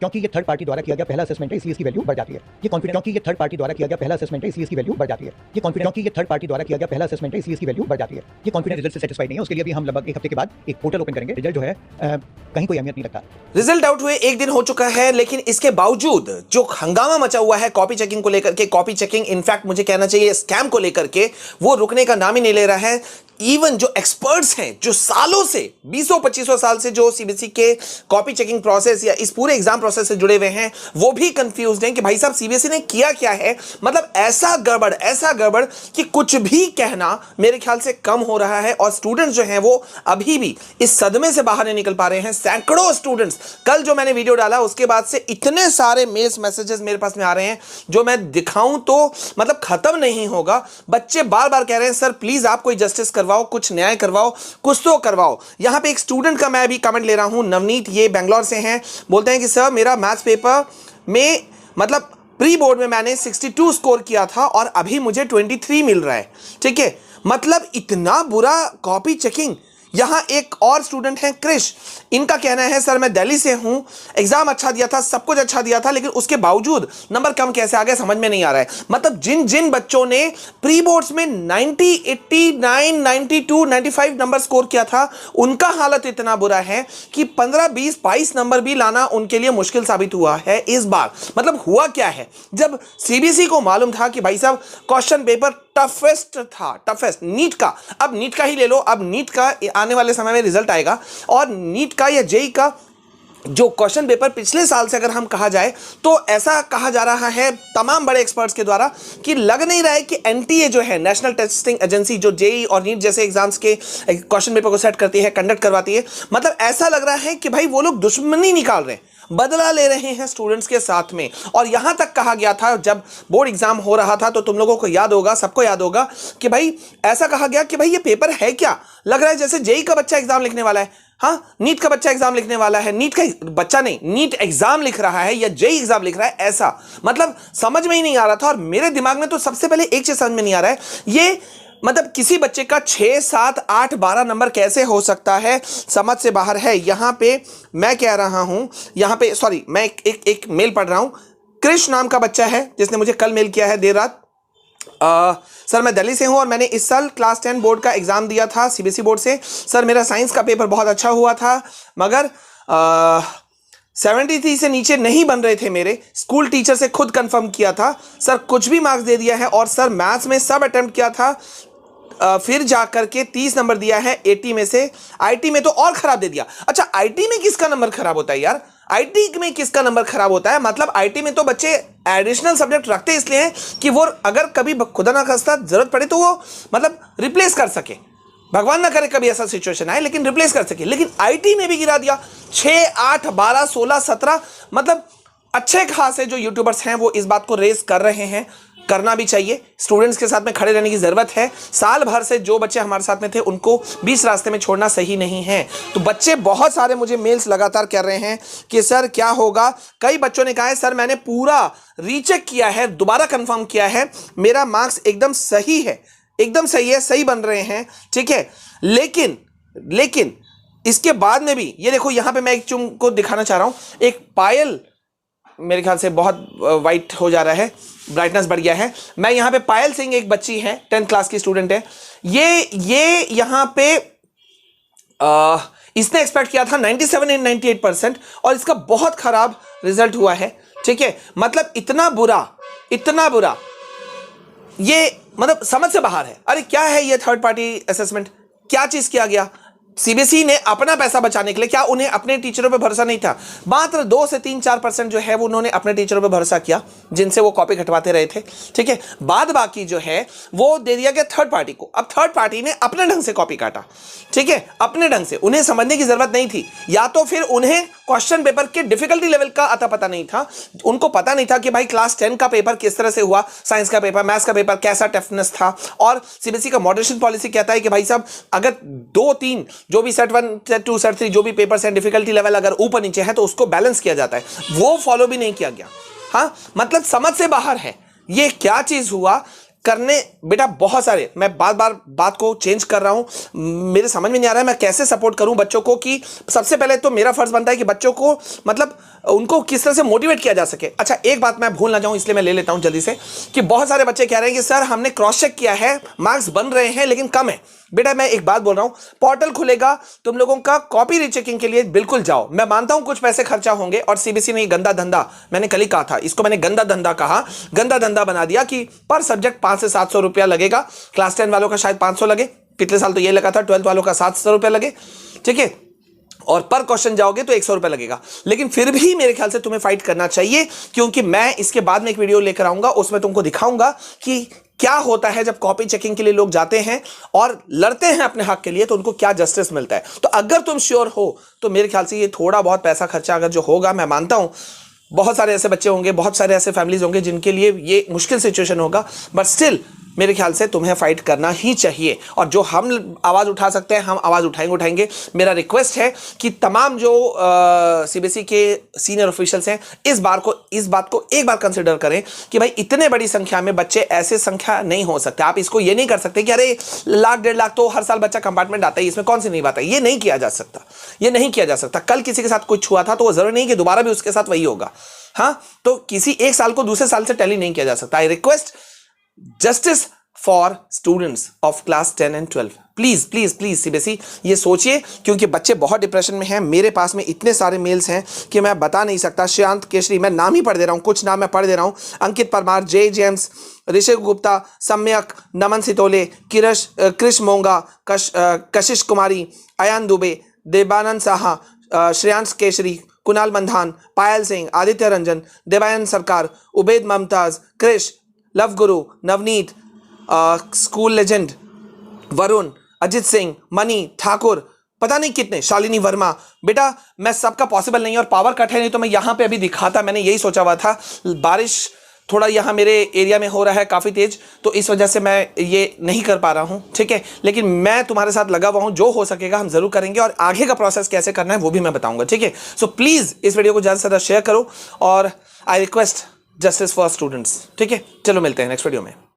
क्योंकि ये third party द्वारा किया गया पहला असेसमेंट है, इसलिए इसकी वैल्यू बढ़ जाती है। ये कॉन्फिडेंस, क्योंकि ये थर्ड पार्टी द्वारा किया गया पहला असेसमेंट है, इसलिए इसकी वैल्यू बढ़ जाती है। ये कॉन्फिडेंस, क्योंकि ये थर्ड पार्टी द्वारा किया गया पहला असेसमेंट है, इसलिए इसकी वैल्यू बढ़ जाती है। ये कॉन्फिडेंस रिजल्ट से सेटिस्फाइड नहीं है, उसके लिए भी हम लगभग एक हफ्ते के बाद एक पोर्टल ओपन करेंगे। रिजल्ट जो है कहीं कोई अहमियत नहीं रखता। रिजल्ट आउट हुए एक दिन हो चुका है, लेकिन इसके बावजूद जो हंगामा मचा हुआ है कॉपी चेकिंग को लेकर के, कॉपी चेकिंग इनफैक्ट मुझे कहना चाहिए स्कैम को लेकर के, वो रुकने का नाम ही नहीं ले रहा है। इवन जो एक्सपर्ट्स हैं, जो सालों से 20-25 साल से जो सीबीएसई के कॉपी चेकिंग प्रोसेस या इस पूरे एग्जाम प्रोसेस से जुड़े हुए हैं, वो भी कंफ्यूज्ड हैं कि भाई साहब सीबीएसई ने किया क्या है। मतलब ऐसा गड़बड़ कि कुछ भी कहना मेरे ख्याल से कम हो रहा है। और स्टूडेंट्स जो हैं वो अभी भी इस सदमे से बाहर नहीं निकल पा रहे हैं। सैकड़ों स्टूडेंट्स, कल जो मैंने वीडियो डाला उसके बाद से इतने सारे मेल्स मैसेजेस मेरे पास में आ रहे हैं जो मैं दिखाऊं तो मतलब खत्म नहीं होगा। बच्चे बार बार कह रहे हैं सर प्लीज आप कोई जस्टिस करवाओ, कुछ न्याय करवाओ, कुछ तो करवाओ। यहां पे एक स्टूडेंट का मैं अभी कमेंट ले रहा हूं, नवनीत, ये बेंगलोर से हैं। बोलते हैं कि सर मेरा मैथ्स पेपर में मतलब प्री बोर्ड में मैंने 62 स्कोर किया था और अभी मुझे 23 मिल रहा है। ठीक है, मतलब इतना बुरा कॉपी चेकिंग। यहां एक और स्टूडेंट हैं क्रिश, इनका कहना है सर मैं दिल्ली से हूं, एग्जाम अच्छा दिया था, सब कुछ अच्छा दिया था, लेकिन उसके बावजूद नंबर कम कैसे आ गया समझ में नहीं आ रहा है। मतलब जिन जिन बच्चों ने प्री बोर्ड्स में 90, 89, 92, 95 नंबर स्कोर किया था, उनका हालत इतना बुरा है कि 15, 20, 22 नंबर भी लाना उनके लिए मुश्किल साबित हुआ है इस बार। मतलब हुआ क्या है, जब सीबीएसई को मालूम था कि भाई साहब क्वेश्चन पेपर टफेस्ट था, टफेस्ट नीट का, अब नीट का ही ले लो, अब नीट का आने वाले समय में रिजल्ट आएगा और नीट का या जेई का जो क्वेश्चन पेपर पिछले साल से अगर हम कहा जाए तो ऐसा कहा जा रहा है तमाम बड़े एक्सपर्ट्स के द्वारा कि लग नहीं रहा है कि एनटीए जो है, नेशनल टेस्टिंग एजेंसी, जो जेई और नीट जैसे एग्जाम्स के क्वेश्चन पेपर को सेट करती है, कंडक्ट करवाती है, मतलब ऐसा लग रहा है कि भाई वो लोग दुश्मनी निकाल रहे हैं, बदला ले रहे हैं स्टूडेंट्स के साथ में। और यहां तक कहा गया था जब बोर्ड एग्जाम हो रहा था तो तुम लोगों को याद होगा, सबको याद होगा कि भाई ऐसा कहा गया कि भाई ये पेपर है क्या, लग रहा है जैसे जेई का बच्चा एग्जाम लिखने वाला है, हाँ नीट का बच्चा एग्जाम लिखने वाला है, नीट का बच्चा नहीं, नीट एग्जाम लिख रहा है या जेई एग्जाम लिख रहा है, ऐसा मतलब समझ में ही नहीं आ रहा था। और मेरे दिमाग में तो सबसे पहले एक चीज समझ में नहीं आ रहा है, ये मतलब किसी बच्चे का 6, 7, 8, 12 नंबर कैसे हो सकता है, समझ से बाहर है। यहां पे मैं कह रहा हूं, यहां पे सॉरी मैं एक मेल पढ़ रहा हूं, कृष्ण नाम का बच्चा है जिसने मुझे कल मेल किया है देर रात। सर मैं दिल्ली से हूं और मैंने इस साल क्लास 10 बोर्ड का एग्जाम दिया था सीबीएसई बोर्ड से। सर मेरा साइंस का पेपर बहुत अच्छा हुआ था, मगर 73 से नीचे नहीं बन रहे थे मेरे, स्कूल टीचर से खुद कंफर्म किया था सर, कुछ भी मार्क्स दे दिया है। और सर मैथ्स में सब अटेम्प्ट किया था, फिर जाकर के 30 नंबर दिया है 80 में से, आईटी में तो और खराब दे दिया। अच्छा आईटी में किसका नंबर खराब होता है यार, आईटी में किसका नंबर खराब होता है, मतलब आईटी में तो बच्चे एडिशनल सब्जेक्ट रखते इसलिए हैं कि वो अगर कभी खुदा ना खास्ता जरूरत पड़े तो वो मतलब रिप्लेस कर सके, भगवान ना करे कभी ऐसा सिचुएशन आए, लेकिन रिप्लेस कर सके। लेकिन आईटी में भी गिरा दिया 6, 8, 12, 16, 17। मतलब अच्छे खासे जो यूट्यूबर्स हैं वो इस बात को रेस कर रहे हैं, करना भी चाहिए, स्टूडेंट्स के साथ में खड़े रहने की जरूरत है। साल भर से जो बच्चे हमारे साथ में थे उनको बीच रास्ते में छोड़ना सही नहीं है। तो बच्चे बहुत सारे मुझे मेल्स लगातार कर रहे हैं कि सर क्या होगा। कई बच्चों ने कहा है सर मैंने पूरा रीचेक किया है, दोबारा कंफर्म किया है, मेरा मार्क्स एकदम सही है, एकदम सही है, सही बन रहे हैं, ठीक है। लेकिन इसके बाद में भी ये देखो, यहां पे मैं एक चुम को दिखाना चाह रहा हूं, एक पायल मेरे ख्याल से बहुत वाइट हो जा रहा है, ब्राइटनेस बढ़ गया है। मैं यहां पे पायल सिंह एक बच्ची है, 10th क्लास की स्टूडेंट है, ये यहां पे इसने एक्सपेक्ट किया था 97 एंड 98% और इसका बहुत खराब रिजल्ट हुआ है, ठीक है। मतलब इतना बुरा ये मतलब समझ से बाहर है। अरे क्या है ये थर्ड पार्टी असेसमेंट, क्या चीज किया गया, सीबीएसई ने अपना पैसा बचाने के लिए, क्या उन्हें अपने टीचरों पे भरोसा नहीं था? मात्र 2 से 3-4% जो है वो उन्होंने अपने टीचरों पे भरोसा किया जिनसे वो कॉपी कटवाते रहे थे, ठीक है। बाद बाकी जो है वो दे दिया गया थर्ड पार्टी को। अब थर्ड पार्टी ने अपने ढंग से कॉपी काटा, ठीक है, अपने ढंग से, उन्हें समझने की जरूरत नहीं थी, या तो फिर उन्हें क्वेश्चन पेपर के डिफिकल्टी लेवल का अता पता नहीं था, उनको पता नहीं था कि भाई क्लास 10 का पेपर किस तरह से हुआ, साइंस का पेपर, मैथ्स का पेपर कैसा टफनेस था। और सीबीएसई का मॉडरेशन पॉलिसी कहता है कि भाई साहब अगर 2-3 जो भी सेट 1, सेट 2, सेट 3 जो भी पेपर्स हैं, डिफिकल्टी लेवल अगर ऊपर नीचे है तो उसको बैलेंस किया जाता है, वो फॉलो भी नहीं किया गया। हाँ मतलब समझ से बाहर है, ये क्या चीज हुआ। करने बेटा बहुत सारे, मैं बार बार बात को चेंज कर रहा हूं, मेरे समझ में नहीं आ रहा है मैं कैसे सपोर्ट करूं बच्चों को कि सबसे पहले तो मेरा फर्ज बनता है कि बच्चों को मतलब उनको किस तरह से मोटिवेट किया जा सके। अच्छा एक बात मैं भूल ना जाऊं इसलिए मैं ले लेता हूं जल्दी से कि बहुत सारे बच्चे कह रहे हैं कि सर हमने क्रॉस चेक किया है, मार्क्स बन रहे हैं लेकिन कम है। बेटा मैं एक बात बोल रहा हूं, पोर्टल खुलेगा तुम लोगों का, कॉपी रीचेकिंग के लिए बिल्कुल जाओ। मैं मानता हूं कुछ पैसे खर्चा होंगे और सीबीएसई ने गंदा धंधा, मैंने कल ही कहा था इसको, मैंने गंदा धंधा कहा, गंदा धंधा बना दिया कि पर सब्जेक्ट 500 से 700 रुपया लगेगा। क्लास 10 वालों का शायद 500 लगे, पिछले साल तो ये लगा था, 12th वालों का 700 रुपया लगे, ठीक है, और पर क्वेश्चन जाओगे तो 100 रुपए लगेगा। लेकिन फिर भी मेरे ख्याल से तुम्हें फाइट करना चाहिए, क्योंकि मैं इसके बाद में एक वीडियो लेकर आऊंगा, उसमें तुमको दिखाऊंगा कि क्या होता है जब कॉपी चेकिंग के लिए लोग जाते हैं और लड़ते हैं अपने हक के लिए, तो उनको क्या जस्टिस मिलता है। तो अगर तुम श्योर हो तो मेरे ख्याल से ये थोड़ा बहुत पैसा खर्चा अगर जो होगा, मैं मानता हूं बहुत सारे ऐसे बच्चे होंगे, बहुत सारे ऐसे फैमिलीज होंगे जिनके लिए ये मुश्किल सिचुएशन होगा, बट स्टिल मेरे ख्याल से तुम्हें फाइट करना ही चाहिए। और जो हम आवाज़ उठा सकते हैं हम आवाज़ उठाएंगे। मेरा रिक्वेस्ट है कि तमाम जो सीबीएसई के सीनियर ऑफिशियल्स हैं इस बात को एक बार कंसिडर करें कि भाई इतने बड़ी संख्या में बच्चे, ऐसे संख्या नहीं हो सकते। आप इसको ये नहीं कर सकते कि अरे 1,00,000-1.5 लाख तो हर साल बच्चा कंपार्टमेंट आता है, इसमें कौन सी नई बात है। ये नहीं किया जा सकता, ये नहीं किया जा सकता। कल किसी के साथ कुछ हुआ था तो वो जरूरी नहीं कि दोबारा भी उसके साथ वही होगा। हाँ, तो किसी एक साल को दूसरे साल से टैली नहीं किया जा सकता। I request justice for students of class 10 and 12। Please please please CBSE ये सोचिए, क्योंकि बच्चे बहुत डिप्रेशन में हैं। मेरे पास में इतने सारे मेल्स हैं कि मैं बता नहीं सकता। श्रेयांत केशरी, मैं नाम ही पढ़ दे रहा हूं, कुछ नाम मैं पढ़ दे रहा हूं। अंकित परमार, जे जेम्स, ऋषिक गुप्ता, सम्यक, नमन सितोले, कृष मोंगा, कशिश कुमारी, अयान दुबे, देवानंद साहा, श्रेयांश केशरी, कुणाल मंधान, पायल सिंह, आदित्य रंजन, देवायन सरकार, उबैद ममताज, कृष, लव गुरु, Navneet, school legend, Varun, Ajit Singh, money Thakur, पता नहीं कितने, शालिनी वर्मा। बेटा मैं सबका पॉसिबल नहीं है और पावर कट है, नहीं तो मैं यहां पे अभी दिखाता। मैंने यही सोचा हुआ था, बारिश थोड़ा यहाँ मेरे एरिया में हो रहा है काफ़ी तेज, तो इस वजह से मैं ये नहीं कर पा रहा हूँ, ठीक है। लेकिन मैं तुम्हारे साथ लगा हुआ हूँ, जो हो सकेगा हम जरूर करेंगे और आगे का प्रोसेस कैसे करना है वो भी मैं बताऊंगा, ठीक है। सो प्लीज़ इस वीडियो को ज़्यादा से ज़्यादा शेयर करो और I request justice for students, ठीक है। चलो मिलते हैं नेक्स्ट वीडियो में।